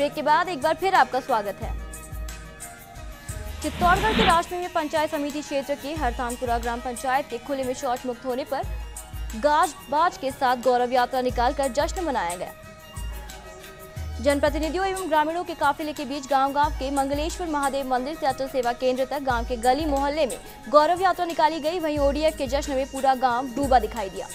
Break के बाद एक बार फिर आपका स्वागत है। चित्तौड़गढ़ के राष्ट्रीय में पंचायत समिति क्षेत्र के हरतानपुरा ग्राम पंचायत के खुले में शौच मुक्त होने पर गाज बाज के साथ गौरव यात्रा निकालकर जश्न मनाया गया। जनप्रतिनिधियों एवं ग्रामीणों के काफिले के बीच गांव-गांव के मंगलेश्वर महादेव मंदिर से अटल सेवा केंद्र तक गांव के गली मोहल्ले में गौरव यात्रा निकाली गई। वहीं ओडीएफ के जश्न में पूरा गांव डूबा दिखाई दिया।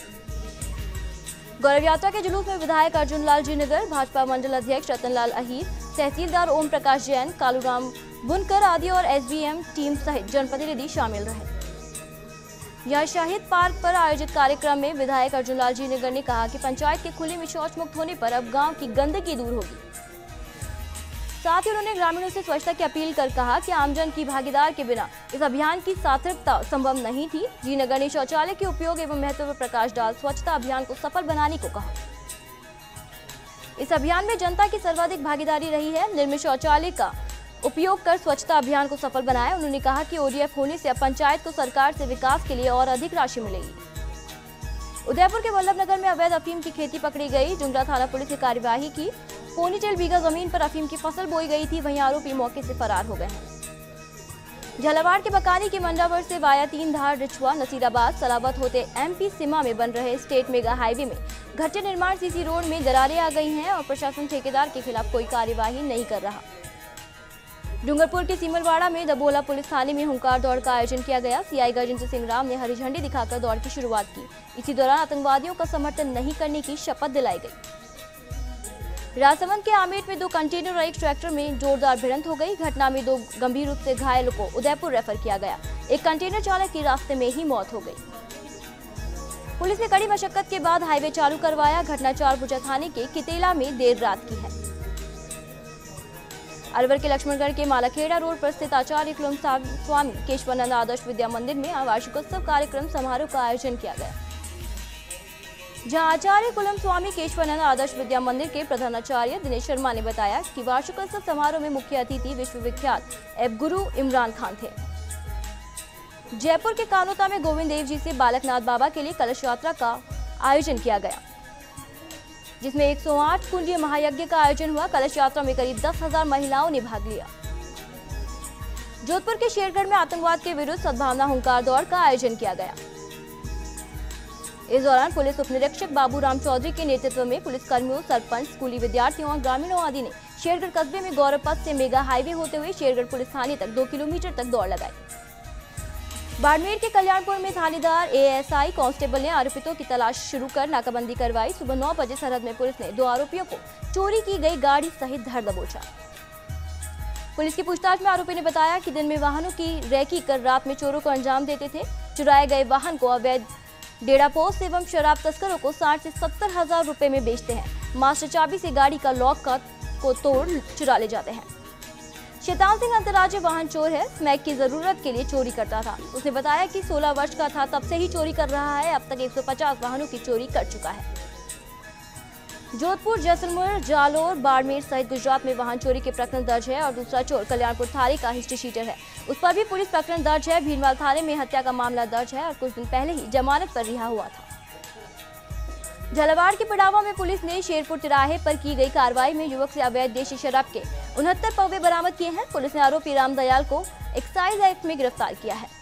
गौरव यात्रा के जुलूस में विधायक अर्जुन लाल जीनगर, भाजपा मंडल अध्यक्ष रतनलाल अहीर, तहसीलदार ओम प्रकाश जैन, कालूराम बुनकर आदि और एसबीएम टीम सहित जनप्रतिनिधि शामिल रहे। यह शहीद पार्क पर आयोजित कार्यक्रम में विधायक अर्जुन लाल जीनगर ने कहा कि पंचायत के खुले में शौच मुक्त होने पर अब गांव की गंदगी दूर होगी। साथ ही उन्होंने ग्रामीणों से स्वच्छता की अपील कर कहा कि आमजन की भागीदार के बिना इस अभियान की सार्थकता संभव नहीं थी। जीनगर ने शौचालय के उपयोग एवं महत्व पर प्रकाश डाल स्वच्छता अभियान को सफल बनाने को कहा। इस अभियान में जनता की सर्वाधिक भागीदारी रही है। निर्मित शौचालय का उपयोग कर स्वच्छता अभियान को सफल बनाया। उन्होंने कहा कि ओडीएफ होने से अब पंचायत को सरकार से विकास के लिए और अधिक राशि मिलेगी। उदयपुर के वल्लभनगर में अवैध अफीम की खेती पकड़ी गई। जुमरा थाना पुलिस ने कार्यवाही की। पोनीटेल बीघा जमीन पर अफीम की फसल बोई गई थी। वहीं आरोपी मौके से फरार हो गए हैं। झालावाड़ के बकानी के मंडावर से वाया 3 धार रिछुआ नसीराबाद सलावत होते एमपी सीमा में बन रहे स्टेट मेगा हाईवे में घटे निर्माण सीसी रोड में दरारें आ गई हैं और प्रशासन ठेकेदार के खिलाफ कोई कार्यवाही नहीं कर रहा। डूंगरपुर के सीमलवाड़ा में दबोला पुलिस थाने में हुंकार दौड़ का आयोजन किया गया। सीआई गजेंद्र सिंह राम ने हरी झंडी दिखाकर दौड़ की शुरुआत की। इसी दौरान आतंकवादियों का समर्थन नहीं करने की शपथ दिलाई गई। राजसमंद के आमेट में 2 कंटेनर और 1 ट्रैक्टर में जोरदार भिड़ंत हो गई। घटना में 2 गंभीर रूप से घायलों को उदयपुर रेफर किया गया। एक कंटेनर चालक की रास्ते में ही मौत हो गई। पुलिस ने कड़ी मशक्कत के बाद हाईवे चालू करवाया। घटना चारभुजा थाने के कितेला में देर रात की है। अलवर के लक्ष्मणगढ़ के मालाखेड़ा रोड पर स्थित आचार्य कुलम स्वामी केशवानंद आदर्श विद्या मंदिर में वार्षिकोत्सव कार्यक्रम समारोह का आयोजन किया गया। जहां आचार्य कुलम स्वामी केशवानंद आदर्श विद्या मंदिर के प्रधानाचार्य दिनेश शर्मा ने बताया कि वार्षिकोत्सव समारोह में मुख्य अतिथि विश्वविख्यात एब गुरु इमरान खान थे। जयपुर के कानोता में गोविंद देव जी से बालकनाथ बाबा के लिए कलश यात्रा का आयोजन किया गया, जिसमें 108 कुंडीय महायज्ञ का आयोजन हुआ। कलश यात्रा में करीब 10,000 महिलाओं ने भाग लिया। जोधपुर के शेरगढ़ में आतंकवाद के विरुद्ध सद्भावना हुंकार दौड़ का आयोजन किया गया। इस दौरान पुलिस उप निरीक्षक बाबूराम चौधरी के नेतृत्व में पुलिसकर्मियों, सरपंच, स्कूली विद्यार्थियों और ग्रामीणों आदि ने शेरगढ़ कस्बे में गौरव पथ से मेगा हाईवे होते हुए शेरगढ़ पुलिस थाने तक 2 किलोमीटर तक दौड़ लगाई। बाड़मेर के कल्याणपुर में थानेदार एएसआई कांस्टेबल ने आरोपितों की तलाश शुरू कर नाकाबंदी करवाई। सुबह 9 बजे सरहद में पुलिस ने 2 आरोपियों को चोरी की गई गाड़ी सहित धर दबोचा। पुलिस की पूछताछ में आरोपी ने बताया कि दिन में वाहनों की रैकी कर रात में चोरों को अंजाम देते थे। चुराए गए वाहन को अवैध डेरापोस्ट एवं शराब तस्करों को 60 से 70 हजार रुपए में बेचते हैं। मास्टर चाबी से गाड़ी का लॉक को तोड़ चुरा ले जाते हैं। शैतान सिंह अंतर्राज्यीय वाहन चोर है। स्मैक की जरूरत के लिए चोरी करता था। उसने बताया कि 16 वर्ष का था तब से ही चोरी कर रहा है। अब तक 150 वाहनों की चोरी कर चुका है। जोधपुर, जैसलमेर, जालोर, बाड़मेर सहित गुजरात में वाहन चोरी के प्रकरण दर्ज है और दूसरा चोर कल्याणपुर थाने का हिस्ट्री शीटर है। उस पर भी पुलिस प्रकरण दर्ज है। भीनवाल थाने में हत्या का मामला दर्ज है और कुछ दिन पहले ही जमानत पर रिहा हुआ था। झालावाड़ के पड़ावा में पुलिस ने शेरपुर तिराहे पर की गई कार्रवाई में युवक से अवैध देशी शराब के 69 पौवे बरामद किए हैं। पुलिस ने आरोपी रामदयाल को एक्साइज एक्ट में गिरफ्तार किया है।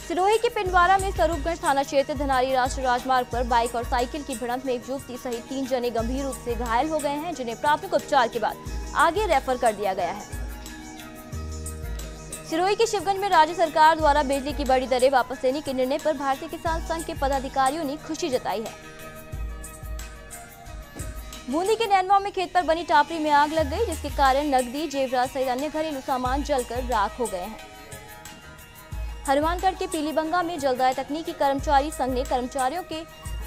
सिरोही के पिंडवारा में स्वरूपगंज थाना क्षेत्र धनारी राष्ट्रीय राजमार्ग पर बाइक और साइकिल की भिड़ंत में एक युवती सहित 3 जने गंभीर रूप से घायल हो गए हैं, जिन्हें प्राथमिक उपचार के बाद आगे रेफर कर दिया गया है। सिरोही के शिवगंज में राज्य सरकार द्वारा बिजली की बड़ी दरें वापस लेने के निर्णय पर भारतीय किसान संघ के पदाधिकारियों ने खुशी जताई है। बूंदी के नैनवा में खेत पर बनी टापरी में आग लग गई, जिसके कारण नकदी, जेवरात सहित अन्य घरेलू सामान जलकर राख हो गए हैं। हनुमानगढ़ के पीलीबंगा में जलदाय तकनीकी कर्मचारी संघ ने कर्मचारियों के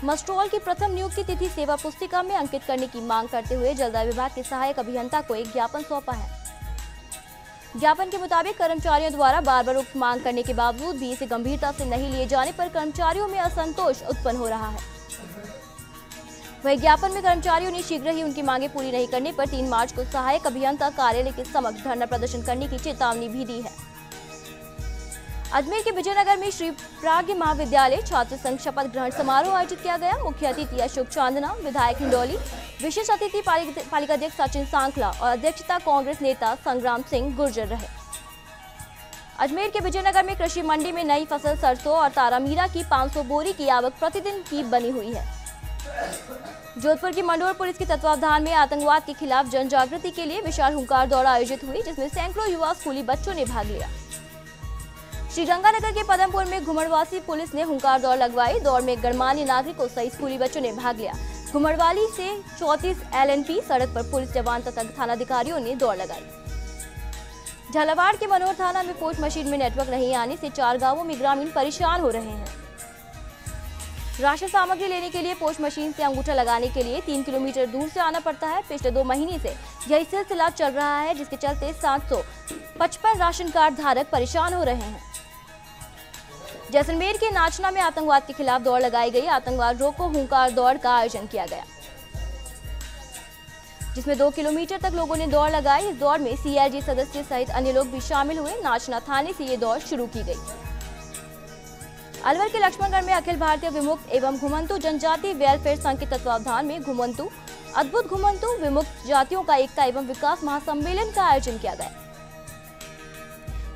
मस्ट्रोल की प्रथम नियुक्ति तिथि सेवा पुस्तिका में अंकित करने की मांग करते हुए जलदाय विभाग के सहायक अभियंता को एक ज्ञापन सौंपा है। ज्ञापन के मुताबिक कर्मचारियों द्वारा बार बार उक्त मांग करने के बावजूद भी इसे गंभीरता से नहीं लिए जाने पर कर्मचारियों में असंतोष उत्पन्न हो रहा है। वहीं ज्ञापन में कर्मचारियों ने शीघ्र ही उनकी मांगे पूरी नहीं करने पर 3 मार्च को सहायक अभियंता कार्यालय के समक्ष धरना प्रदर्शन करने की चेतावनी भी दी है। अजमेर के विजयनगर में श्री प्राज्ञ महाविद्यालय छात्र संघ शपथ ग्रहण समारोह आयोजित किया गया। मुख्य अतिथि अशोक चांदना, विधायक हिंडौली, विशेष अतिथि पालिकाध्यक्ष सचिन सांखला और अध्यक्षता कांग्रेस नेता संग्राम सिंह गुर्जर रहे। अजमेर के विजयनगर में कृषि मंडी में नई फसल सरसों और तारामीरा की 500 बोरी की आवक प्रतिदिन की बनी हुई है। जोधपुर की मंडोर पुलिस के तत्वावधान में आतंकवाद के खिलाफ जन जागृति के लिए विशाल हुंकार दौड़ आयोजित हुई, जिसमें सैकड़ों युवा स्कूली बच्चों ने भाग लिया। श्रीगंगानगर के पदमपुर में घुमड़वासी पुलिस ने हुंकार दौड़ लगवाई। दौड़ में गणमान्य नागरिकों सहित स्कूली बच्चों ने भाग लिया। घुमड़वाली से 34 LNP सड़क पर पुलिस जवान तथा थानाधिकारियों ने दौड़ लगाई। झालावाड़ के मनोर थाना में पोस्ट मशीन में नेटवर्क नहीं आने से 4 गांवों में ग्रामीण परेशान हो रहे हैं। राशन सामग्री लेने के लिए पोस्ट मशीन से अंगूठा लगाने के लिए 3 किलोमीटर दूर से आना पड़ता है। पिछले 2 महीने से यही सिलसिला चल रहा है, जिसके चलते 755 राशन कार्ड धारक परेशान हो रहे हैं। जैसलमेर के नाचना में आतंकवाद के खिलाफ दौड़ लगाई गई। आतंकवाद रोको हुंकार दौड़ का आयोजन किया गया, जिसमें 2 किलोमीटर तक लोगों ने दौड़ लगाई। इस दौड़ में CIG सदस्य सहित अन्य लोग भी शामिल हुए। नाचना थाने से ये दौड़ शुरू की गई। अलवर के लक्ष्मणगढ़ में अखिल भारतीय विमुक्त एवं घुमंतु जनजाति वेलफेयर संघ के तत्वावधान में घुमंतु अद्भुत घुमंतु विमुक्त जातियों का एकता एवं विकास महासम्मेलन का आयोजन किया गया।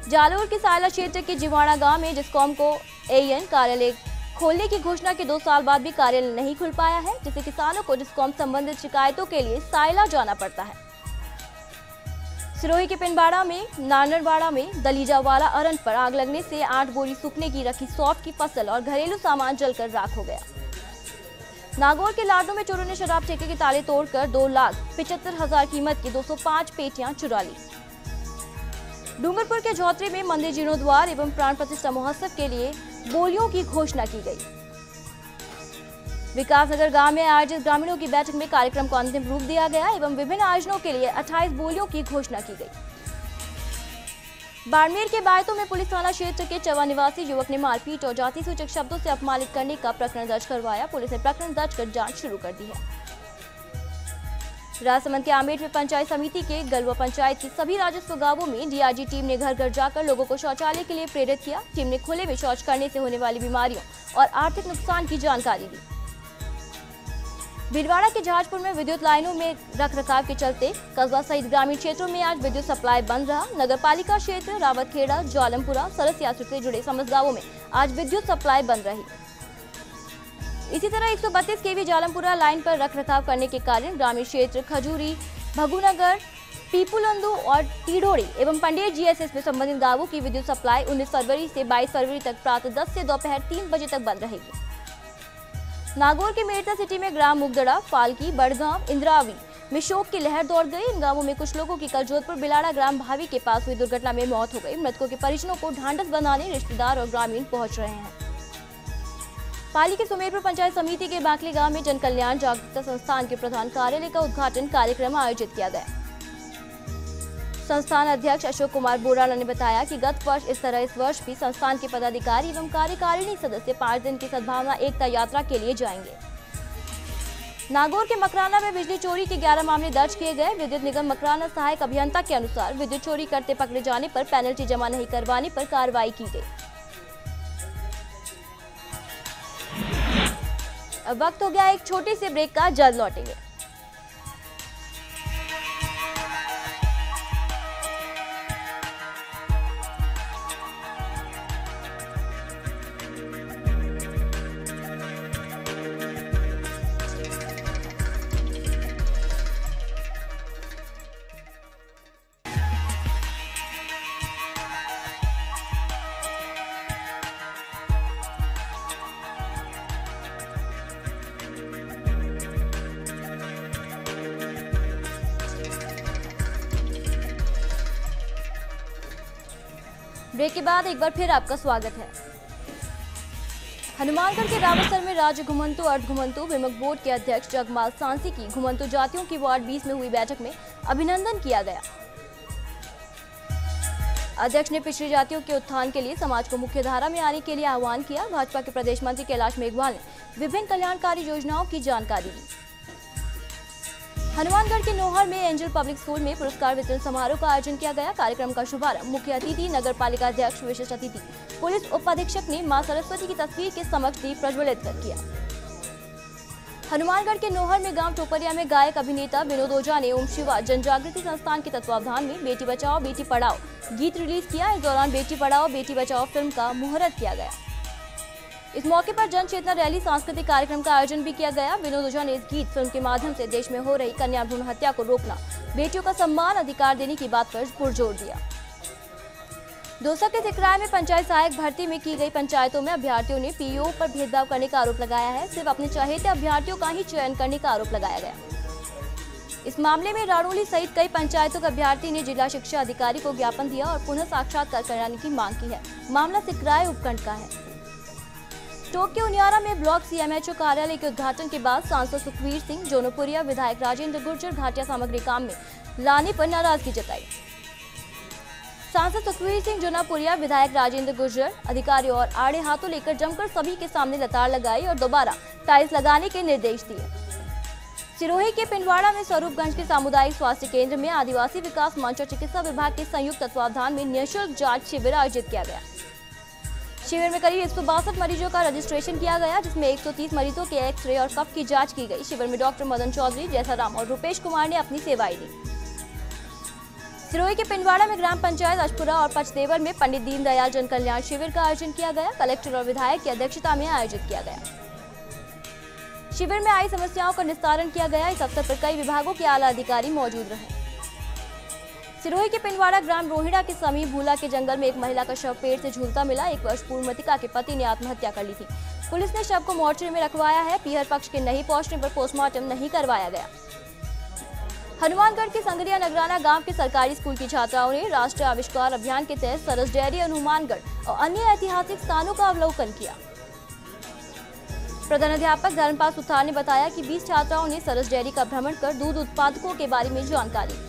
जालोर के सायला क्षेत्र के जिवाड़ा गांव में जिसकॉम को AN कार्यालय खोलने की घोषणा के 2 साल बाद भी कार्यालय नहीं खुल पाया है, जिससे किसानों को जिसकॉम संबंधित शिकायतों के लिए सायला जाना पड़ता है। सिरोही के पिंडवाड़ा में नानरवाड़ा में दलीजावाला अरन पर आग लगने से 8 बोरी सूखने की रखी सौंफ की फसल और घरेलू सामान जलकर राख हो गया। नागौर के लाडो में चोरों ने शराब ठेके के ताले तोड़कर 2,75,000 कीमत की 205 पेटियां चुरा ली। डूंगरपुर के झौतरी में मंदिर जीर्णोद्वार एवं प्राण प्रतिष्ठा महोत्सव के लिए बोलियों की घोषणा की गई। विकासनगर गांव में आयोजित ग्रामीणों की बैठक में कार्यक्रम को अंतिम रूप दिया गया एवं विभिन्न आयोजनों के लिए 28 बोलियों की घोषणा की गई। बाड़मेर के बायतों में पुलिस थाना क्षेत्र के चवा निवासी युवक ने मारपीट और जाति सूचक शब्दों से अपमानित करने का प्रकरण दर्ज करवाया। पुलिस ने प्रकरण दर्ज कर जांच शुरू कर दी है। राजसमंद के आमेर में पंचायत समिति के गलवा पंचायत की सभी राजस्व गांवों में DRG टीम ने घर घर जाकर लोगों को शौचालय के लिए प्रेरित किया। टीम ने खुले में शौच करने से होने वाली बीमारियों और आर्थिक नुकसान की जानकारी दी। भीलवाड़ा के जहाजपुर में विद्युत लाइनों में रखरखाव के चलते कस्बा सहित ग्रामीण क्षेत्रों में आज विद्युत सप्लाई बंद रहा। नगर पालिका क्षेत्र रावतखेड़ा, ज्वालमपुरा, सरसियासुर से जुड़े समस्त गांवों में आज विद्युत सप्लाई बंद रही। इसी तरह 132 kV जालमपुरा लाइन पर रखरखाव करने के कारण ग्रामीण क्षेत्र खजूरी, भगुनगर, पीपुलंदू और टीडोड़ी एवं पंडेर GSS में संबंधित गांवों की विद्युत सप्लाई 19 फरवरी से 22 फरवरी तक प्रातः 10 से दोपहर 3 बजे तक बंद रहेगी। नागौर के मेड़ता सिटी में ग्राम मुगदड़ा, फालकी, बड़गांव, इंद्रावी में शोक की लहर दौड़ गई। इन गांवों में कुछ लोगों की कल जोधपुर बिलाड़ा ग्राम भावी के पास हुई दुर्घटना में मौत हो गई। मृतकों के परिजनों को ढांढस बंधाने रिश्तेदार और ग्रामीण पहुंच रहे हैं। पाली के सुमेरपुर पंचायत समिति के बाकली गांव में जन कल्याण जागरूकता संस्थान के प्रधान कार्यालय का उद्घाटन कार्यक्रम आयोजित किया गया। संस्थान अध्यक्ष अशोक कुमार बोराला ने बताया कि गत वर्ष इस तरह इस वर्ष भी संस्थान के पदाधिकारी एवं कार्यकारिणी सदस्य 5 दिन की सद्भावना एकता यात्रा के लिए जाएंगे। नागौर के मकराना में बिजली चोरी के 11 मामले दर्ज किए गए। विद्युत निगम मकराना सहायक अभियंता के अनुसार विद्युत चोरी करते पकड़े जाने पर पेनल्टी जमा नहीं करवाने पर कार्रवाई की गई। अब वक्त हो गया एक छोटे से ब्रेक का, जल्द लौटेंगे। ब्रेक के बाद एक बार फिर आपका स्वागत है। हनुमानगढ़ के रावतसर में राज्य घुमंतु अर्ध घुमंतु विमुक्त बोर्ड के अध्यक्ष जगमाल सांसी की घुमंतु जातियों की वार्ड 20 में हुई बैठक में अभिनंदन किया गया। अध्यक्ष ने पिछड़ी जातियों के उत्थान के लिए समाज को मुख्य धारा में आने के लिए आह्वान किया। भाजपा के प्रदेश मंत्री कैलाश मेघवाल ने विभिन्न कल्याणकारी योजनाओं की जानकारी दी। हनुमानगढ़ के नोहर में एंजल पब्लिक स्कूल में पुरस्कार वितरण समारोह का आयोजन किया गया। कार्यक्रम का शुभारंभ मुख्य अतिथि नगर पालिका अध्यक्ष विशिष्ट अतिथि पुलिस उपाधीक्षक ने मां सरस्वती की तस्वीर के समक्ष दीप प्रज्वलित कर किया। हनुमानगढ़ के नोहर में गांव टोपरिया में गायक अभिनेता विनोद ओझा ने ओम शिवा जन जागृति संस्थान के तत्वावधान में बेटी बचाओ बेटी पढ़ाओ गीत रिलीज किया। इस दौरान बेटी पढ़ाओ बेटी बचाओ फिल्म का मुहूर्त किया गया। इस मौके पर जन चेतना रैली सांस्कृतिक कार्यक्रम का आयोजन भी किया गया। विनोद ओझा ने इस गीत फिल्म के माध्यम से देश में हो रही कन्या भ्रूण हत्या को रोकना, बेटियों का सम्मान अधिकार देने की बात पर पुरजोर दिया। दौसा के सिकराय में पंचायत सहायक भर्ती में की गई पंचायतों में अभ्यर्थियों ने पीईओ पर भेदभाव करने का आरोप लगाया है। सिर्फ अपने चहेते अभ्यर्थियों का ही चयन करने का आरोप लगाया गया। इस मामले में राणोली सहित कई पंचायतों के अभ्यर्थी ने जिला शिक्षा अधिकारी को ज्ञापन दिया और पुनः साक्षात्कार कराने की मांग की है। मामला सिकराय उपखंड का है। टोक के उनियारा में ब्लॉक सीएमएचओ कार्यालय के उद्घाटन के बाद सांसद सुखवीर सिंह जोनपुरिया विधायक राजेंद्र गुर्जर घाटिया सामग्री काम में लाने पर नाराजगी जताई। सांसद सुखवीर सिंह जोनपुरिया विधायक राजेंद्र गुर्जर अधिकारी और आड़े हाथों लेकर जमकर सभी के सामने लताड़ लगाई और दोबारा टाइल्स लगाने के निर्देश दिए। सिरोही के पिंडवाड़ा में स्वरूपगंज के सामुदायिक स्वास्थ्य केंद्र में आदिवासी विकास मंच और चिकित्सा विभाग के संयुक्त तत्वावधान में निःशुल्क जांच शिविर आयोजित किया गया। शिविर में करीब 162 मरीजों का रजिस्ट्रेशन किया गया, जिसमें 130 मरीजों के एक्सरे और कफ की जांच की गई। शिविर में डॉक्टर मदन चौधरी, जैसाराम और रुपेश कुमार ने अपनी सेवाएं दी। सिरोही के पिंडवाड़ा में ग्राम पंचायत अजपुरा और पचदेवर में पंडित दीनदयाल जन कल्याण शिविर का आयोजन किया गया। कलेक्टर और विधायक की अध्यक्षता में आयोजित किया गया। शिविर में आई समस्याओं का निस्तारण किया गया। इस अवसर पर कई विभागों के आला अधिकारी मौजूद रहे। सिरोही के पिंडवाड़ा ग्राम रोहिड़ा के समीप भूला के जंगल में एक महिला का शव पेड़ से झूलता मिला। 1 वर्ष पूर्व मृतका के पति ने आत्महत्या कर ली थी। पुलिस ने शव को मोर्चरी में रखवाया है। पीहर पक्ष के नहीं पहुंचने पर पोस्टमार्टम नहीं करवाया गया। हनुमानगढ़ के संगरिया नगराना गांव के सरकारी स्कूल की छात्राओं ने राष्ट्रीय आविष्कार अभियान के तहत सरस डेयरी हनुमानगढ़ और अन्य ऐतिहासिक स्थानों का अवलोकन किया। प्रधानाध्यापक धर्मपाल सुथार ने बताया कि 20 छात्राओं ने सरस डेयरी का भ्रमण कर दूध उत्पादकों के बारे में जानकारी।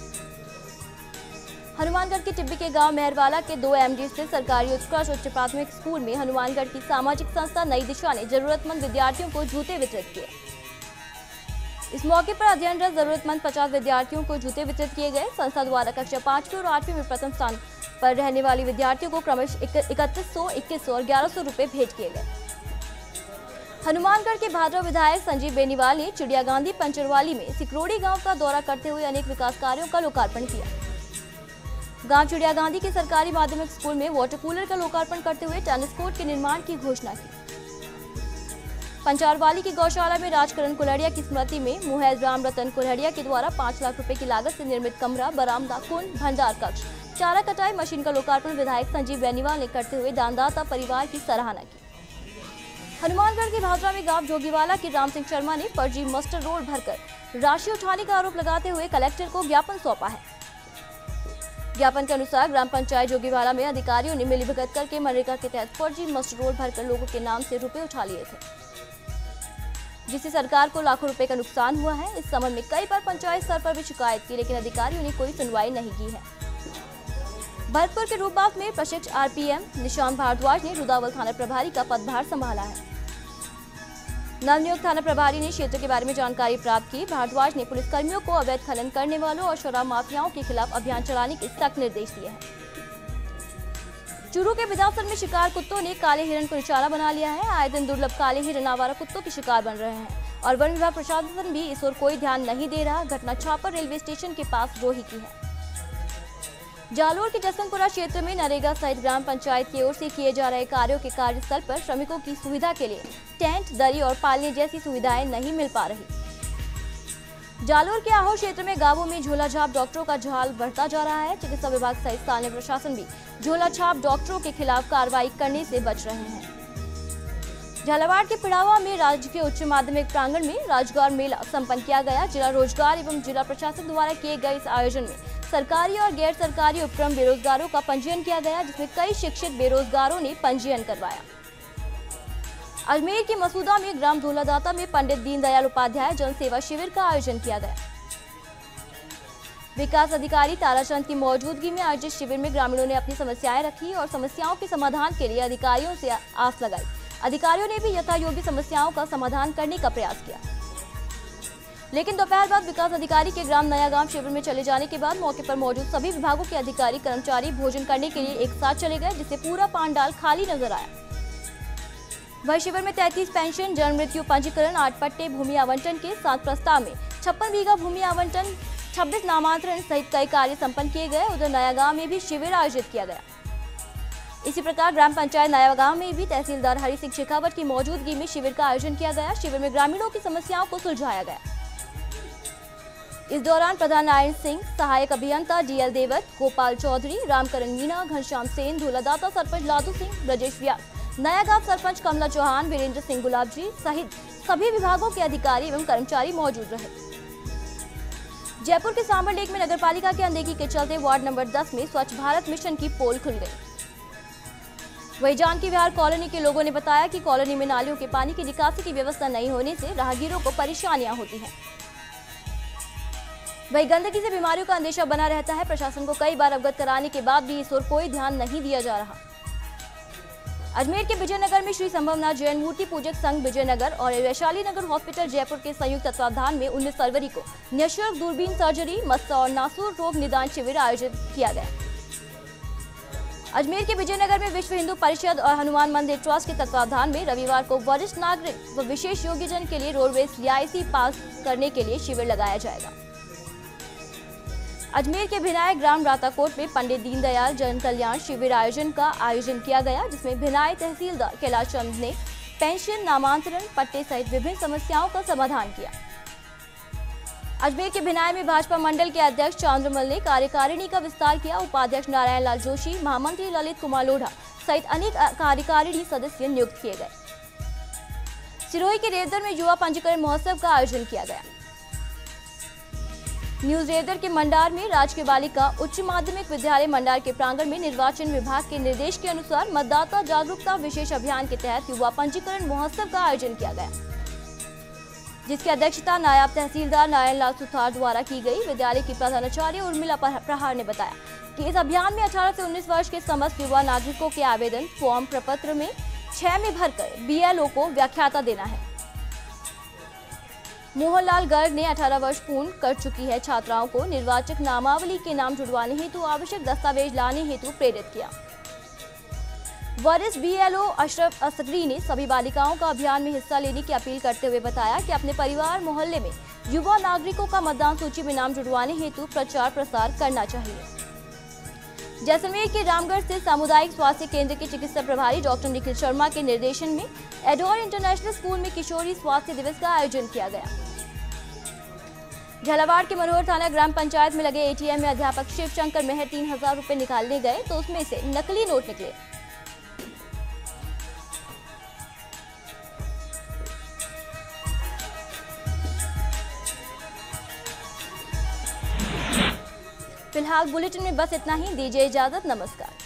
हनुमानगढ़ के टिब्बी के गांव मेहरवाला के 2 एमडी स्थित सरकारी उत्कृष्ट उच्च प्राथमिक स्कूल में हनुमानगढ़ की सामाजिक संस्था नई दिशा ने जरूरतमंद विद्यार्थियों को जूते वितरित किए। इस मौके पर अध्ययनरत जरूरतमंद 50 विद्यार्थियों को जूते वितरित किए गए। संस्था द्वारा कक्षा 5वीं और 8वीं में प्रथम स्थान पर रहने वाली विद्यार्थियों को क्रमशः 3100, 2100 और 1100 रुपए भेंट किए गए। हनुमानगढ़ के भादरा विधायक संजीव बेनीवाल ने चिड़िया गांधी पंचरवाली में सिकरोड़ी गांव का दौरा करते हुए अनेक विकास कार्यों का लोकार्पण किया। गांव चिड़िया गांधी के सरकारी माध्यमिक स्कूल में वाटर कूलर का लोकार्पण करते हुए टेनिस कोर्ट के निर्माण की घोषणा की। पंचारवाली की गौशाला में राजकरण कुल्हड़िया की स्मृति में मुहैज राम रतन कुल्हड़िया के द्वारा 5 लाख रुपए की लागत से निर्मित कमरा, बरामदा, कुंड, भंडार कक्ष, चारा कटाई मशीन का लोकार्पण विधायक संजीव बेनीवाल ने करते हुए दानदाता परिवार की सराहना की। हनुमानगढ़ के भादरा में गांव जोगीवाला के राम सिंह शर्मा ने फर्जी मस्टर रोल भरकर राशि उठाने का आरोप लगाते हुए कलेक्टर को ज्ञापन सौंपा है। ज्ञापन के अनुसार ग्राम पंचायत जोगीवाला में अधिकारियों ने मिलीभगत करके मनरेगा के तहत फर्जी मस्टर रोल भरकर लोगों के नाम से रुपए उठा लिए थे, जिससे सरकार को लाखों रुपए का नुकसान हुआ है। इस संबंध में कई बार पंचायत स्तर पर भी शिकायत की, लेकिन अधिकारियों ने कोई सुनवाई नहीं की है। भरतपुर के रूपबाग में प्रशिक्षु आरपीएम निशांत भारद्वाज ने रुदावल थाना प्रभारी का पदभार संभाला है। नवनियुक्त थाना प्रभारी ने क्षेत्र के बारे में जानकारी प्राप्त की। भारद्वाज ने पुलिसकर्मियों को अवैध खनन करने वालों और शराब माफियाओं के खिलाफ अभियान चलाने के सख्त निर्देश दिए हैं। चूरू के विधानसभा में शिकार कुत्तों ने काले हिरण को निशाना बना लिया है। आए दिन दुर्लभ काले हिरण आवारा कुत्तों के शिकार बन रहे हैं और वन विभाग प्रशासन भी इस ओर कोई ध्यान नहीं दे रहा। घटना छापर रेलवे स्टेशन के पास रोही की है। जालोर के जसवंतपुरा क्षेत्र में नरेगा सहित ग्राम पंचायत की ओर से किए जा रहे कार्यों के कार्यस्थल पर श्रमिकों की सुविधा के लिए टेंट, दरी और पालने जैसी सुविधाएं नहीं मिल पा रही। जालोर के आहोर क्षेत्र में गांवों में झोला छाप डॉक्टरों का जाल बढ़ता जा रहा है। चिकित्सा विभाग सहित स्थानीय प्रशासन भी झोला छाप डॉक्टरों के खिलाफ कार्रवाई करने से बच रहे हैं। झालावाड़ के पिड़ावा में राजकीय उच्च माध्यमिक प्रांगण में रोजगार मेला संपन्न किया गया। जिला रोजगार एवं जिला प्रशासन द्वारा किए गए इस आयोजन में सरकारी और गैर सरकारी उपक्रम बेरोजगारों का पंजीयन किया गया, जिसमें कई शिक्षित बेरोजगारों ने पंजीयन करवाया। अजमेर के मसूदा में ग्राम धोलादाता में पंडित दीनदयाल उपाध्याय जन सेवा शिविर का आयोजन किया गया। विकास अधिकारी ताराचंद की मौजूदगी में आयोजित शिविर में ग्रामीणों ने अपनी समस्याएं रखी और समस्याओं के समाधान के लिए अधिकारियों से आस लगाई। अधिकारियों ने भी यथायोग्य समस्याओं का समाधान करने का प्रयास किया। लेकिन दोपहर बाद विकास अधिकारी के ग्राम नया गांव शिविर में चले जाने के बाद मौके पर मौजूद सभी विभागों के अधिकारी कर्मचारी भोजन करने के लिए एक साथ चले गए, जिससे पूरा पांडाल खाली नजर आया। वह शिविर में 33 पेंशन, जन्म मृत्यु पंजीकरण, 8 पट्टे, भूमि आवंटन के 7 प्रस्ताव में 56 बीघा भूमि आवंटन, 26 नामांतरण सहित कई कार्य संपन्न किए गए। उधर नया गांव में भी शिविर आयोजित किया गया। इसी प्रकार ग्राम पंचायत नया गांव में भी तहसीलदार हरि सिंह शेखावत की मौजूदगी में शिविर का आयोजन किया गया। शिविर में ग्रामीणों की समस्याओं को सुलझाया गया। इस दौरान प्रधान नारायण सिंह, सहायक अभियंता DL देवत, गोपाल चौधरी, रामकरण मीणा, घनश्याम सेन, धूलादाता सरपंच लादू सिंह, ब्रजेश व्यास, नया गांव सरपंच कमला चौहान, वीरेंद्र सिंह गुलाबजी सहित सभी विभागों के अधिकारी एवं कर्मचारी मौजूद रहे। जयपुर के सांबर लेक में नगरपालिका की अनदेखी के चलते वार्ड नंबर 10 में स्वच्छ भारत मिशन की पोल खुल गई। वही जानकी विहार कॉलोनी के लोगों ने बताया कि कॉलोनी में नालियों के पानी की निकासी की व्यवस्था नहीं होने से राहगीरों को परेशानियां होती हैं। वही गंदगी से बीमारियों का अंदेशा बना रहता है। प्रशासन को कई बार अवगत कराने के बाद भी इस ओर कोई ध्यान नहीं दिया जा रहा। अजमेर के विजयनगर में श्री संभवनाथ जैन मूर्ति पूजक संघ विजयनगर और वैशाली नगर हॉस्पिटल जयपुर के संयुक्त तत्वावधान में 19 फरवरी को निःशुल्क दूरबीन सर्जरी, मत्स्य और नासूर रोग निदान शिविर आयोजित किया गया। अजमेर के विजयनगर में विश्व हिंदू परिषद और हनुमान मंदिर ट्रस्ट के तत्वावधान में रविवार को वरिष्ठ नागरिक व विशेष योग्यजन के लिए रोडवेज रियायती पास करने के लिए शिविर लगाया जाएगा। अजमेर के भिनाय ग्राम राताकोट में पंडित दीनदयाल जन कल्याण शिविर का आयोजन किया गया, जिसमें भिनाय तहसीलदार कैलाश चंद ने पेंशन, नामांतरण, पट्टे सहित विभिन्न समस्याओं का समाधान किया। अजमेर के भिनाय में भाजपा मंडल के अध्यक्ष चंद्रमल ने कार्यकारिणी का विस्तार किया। उपाध्यक्ष नारायण लाल जोशी, महामंत्री ललित कुमार लोढ़ा सहित अनेक कार्यकारिणी सदस्य नियुक्त किए गए। सिरोही के रेवदर में युवा पंजीकरण महोत्सव का आयोजन किया गया। न्यूज रेवदर के मंडार में राजकीय बालिका उच्च माध्यमिक विद्यालय मंडार के प्रांगण में निर्वाचन विभाग के निर्देश के अनुसार मतदाता जागरूकता विशेष अभियान के तहत युवा पंजीकरण महोत्सव का आयोजन किया गया, जिसकी अध्यक्षता नायब तहसीलदार नारायण लाल सुथार द्वारा की गई। विद्यालय की प्रधानाचार्य उर्मिला प्रहार ने बताया कि इस अभियान में 18 से 19 वर्ष के समस्त युवा नागरिकों के आवेदन फॉर्म प्रपत्र में 6 में भरकर BLO को व्याख्याता देना है। मोहनलाल गर्ग ने 18 वर्ष पूर्ण कर चुकी है छात्राओं को निर्वाचक नामावली के नाम जुड़वाने हेतु आवश्यक दस्तावेज लाने हेतु प्रेरित किया। वरिष्ठ BLO अशरफ असगरी ने सभी बालिकाओं का अभियान में हिस्सा लेने की अपील करते हुए बताया कि अपने परिवार मोहल्ले में युवा नागरिकों का मतदान सूची में नाम जुड़वाने हेतु प्रचार प्रसार करना चाहिए। जैसलमेर के रामगढ़ स्थित सामुदायिक स्वास्थ्य केंद्र के चिकित्सा प्रभारी डॉक्टर निखिल शर्मा के निर्देशन में एडोर इंटरनेशनल स्कूल में किशोरी स्वास्थ्य दिवस का आयोजन किया गया। झालावाड़ के मनोहर थाना ग्राम पंचायत में लगे ATM में अध्यापक शिव शंकर मेहर 3000 रुपए निकालने गए तो उसमें से नकली नोट निकले। फिलहाल बुलेटिन में बस इतना ही। दीजिए इजाजत, नमस्कार।